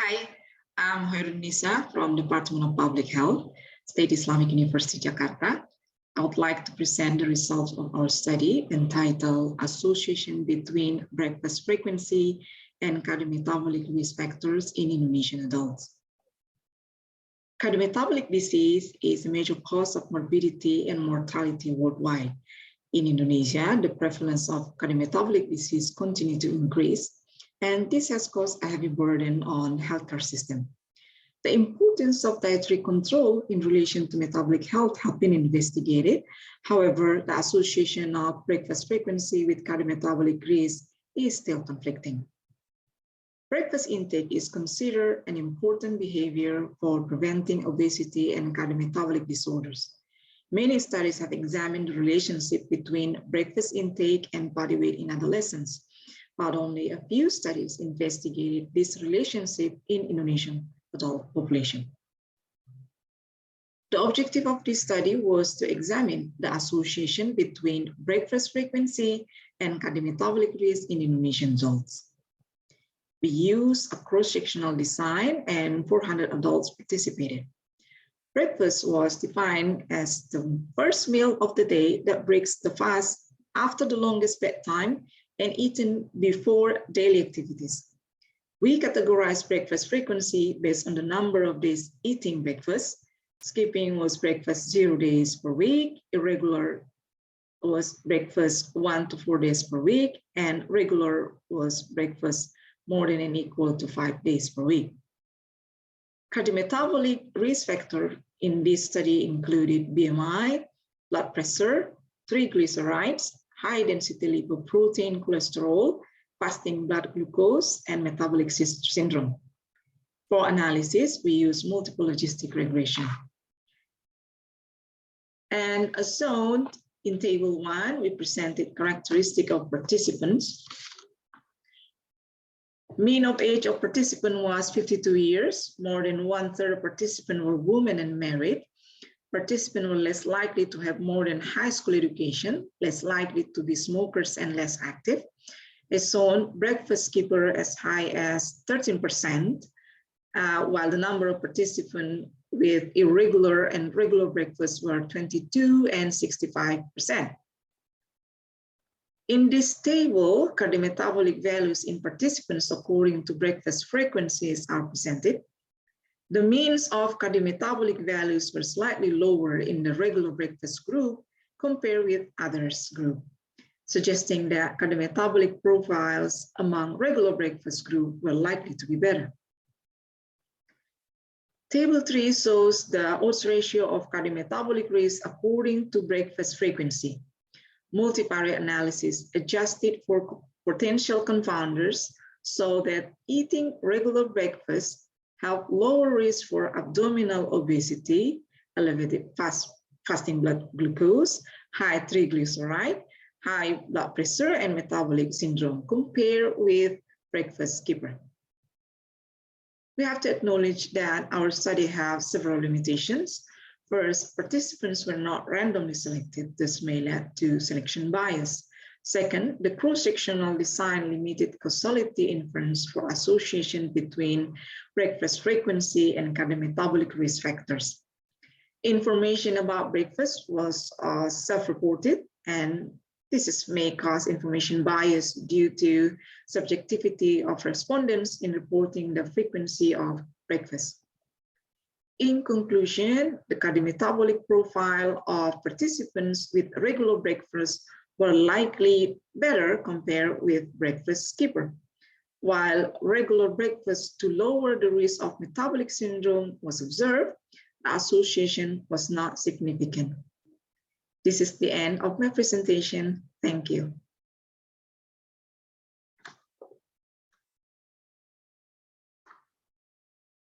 Hi, I'm Nisa from Department of Public Health, State Islamic University, Jakarta. I would like to present the results of our study entitled Association Between Breakfast Frequency and Cardiometabolic Risk Factors in Indonesian Adults. Cardiometabolic disease is a major cause of morbidity and mortality worldwide. In Indonesia, the prevalence of cardiometabolic disease continues to increase, and this has caused a heavy burden on the healthcare system. The importance of dietary control in relation to metabolic health have been investigated. However, the association of breakfast frequency with cardiometabolic risk is still conflicting. Breakfast intake is considered an important behavior for preventing obesity and cardiometabolic disorders. Many studies have examined the relationship between breakfast intake and body weight in adolescents, but only a few studies investigated this relationship in Indonesian adult population. The objective of this study was to examine the association between breakfast frequency and cardiometabolic risk in Indonesian adults. We used a cross-sectional design and 400 adults participated. Breakfast was defined as the first meal of the day that breaks the fast after the longest bedtime and eaten before daily activities. We categorized breakfast frequency based on the number of days eating breakfast. Skipping was breakfast 0 days per week, irregular was breakfast 1 to 4 days per week, and regular was breakfast more than and equal to 5 days per week. Cardiometabolic risk factor in this study included BMI, blood pressure, triglycerides, high-density lipoprotein cholesterol, fasting blood glucose, and metabolic syndrome. For analysis, we use multiple logistic regression. And as shown in Table 1, we presented characteristics of participants. Mean of age of participant was 52 years. More than 1/3 of participants were women and married. Participants were less likely to have more than high school education, less likely to be smokers, and less active. As shown, breakfast skipper as high as 13%, while the number of participants with irregular and regular breakfast were 22% and 65%. In this table, cardiometabolic values in participants according to breakfast frequencies are presented. The means of cardiometabolic values were slightly lower in the regular breakfast group compared with others group, suggesting that cardiometabolic profiles among regular breakfast group were likely to be better. Table 3 shows the odds ratio of cardiometabolic risk according to breakfast frequency. Multivariate analysis adjusted for potential confounders so that eating regular breakfast have lower risk for abdominal obesity, elevated fasting blood glucose, high triglyceride, high blood pressure, and metabolic syndrome compared with breakfast skipper. We have to acknowledge that our study has several limitations. First, participants were not randomly selected. This may lead to selection bias. Second, the cross-sectional design limited causality inference for association between breakfast frequency and cardiometabolic risk factors. Information about breakfast was self-reported, and this may cause information bias due to subjectivity of respondents in reporting the frequency of breakfast. In conclusion, the cardiometabolic profile of participants with regular breakfast were likely better compared with breakfast skipper, while regular breakfast to lower the risk of metabolic syndrome was observed, the association was not significant. This is the end of my presentation. Thank you.